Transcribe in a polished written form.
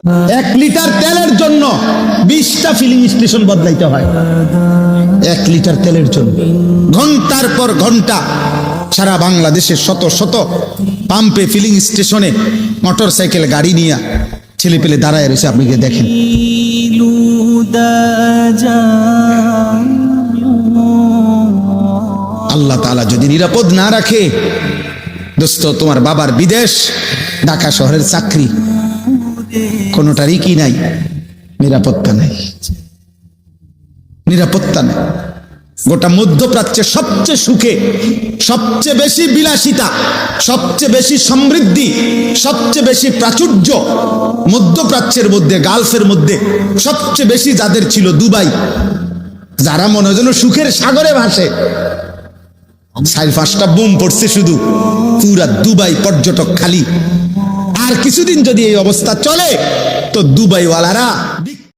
1 litre তেলের জন্য 20টা filling station বদলাইতে হয়। 1 লিটার তেলের জন্য ঘন্টার পর ঘন্টা সারা বাংলাদেশের শত শত পাম্পে ফিলিং স্টেশনে মোটর সাইকেল গাড়ি নিয়ে ছেলে পেলে দাঁড়ায় রয়েছে। আপনি গিয়ে দেখেন। আল্লাহ তাআলা যদি নিরাপদ না রাখে, দোস্ত, তোমার বাবার বিদেশ, ঢাকা শহরের চাকরি, কোনোটারই কি নাই, নিরাপত্তা নাই, নিরাপত্তা নেই। গোটা মধ্যপ্রাচ্যে সবচেয়ে সুখে, সবচেয়ে বেশি বিলাসিতা, সবচেয়ে বেশি সমৃদ্ধি, সবচেয়ে বেশি প্রাচুর্য মধ্যপ্রাচ্যের মধ্যে, গালফের মধ্যে সবচেয়ে বেশি যাদের ছিল দুবাই, যারা মনে হয় যেন সুখের সাগরে ভাসে। 4-5টা বোম পড়ছে শুধু, পুরা দুবাই পর্যটক খালি। আর কিছুদিন যদি এই অবস্থা চলে তো দুবাইওয়ালারা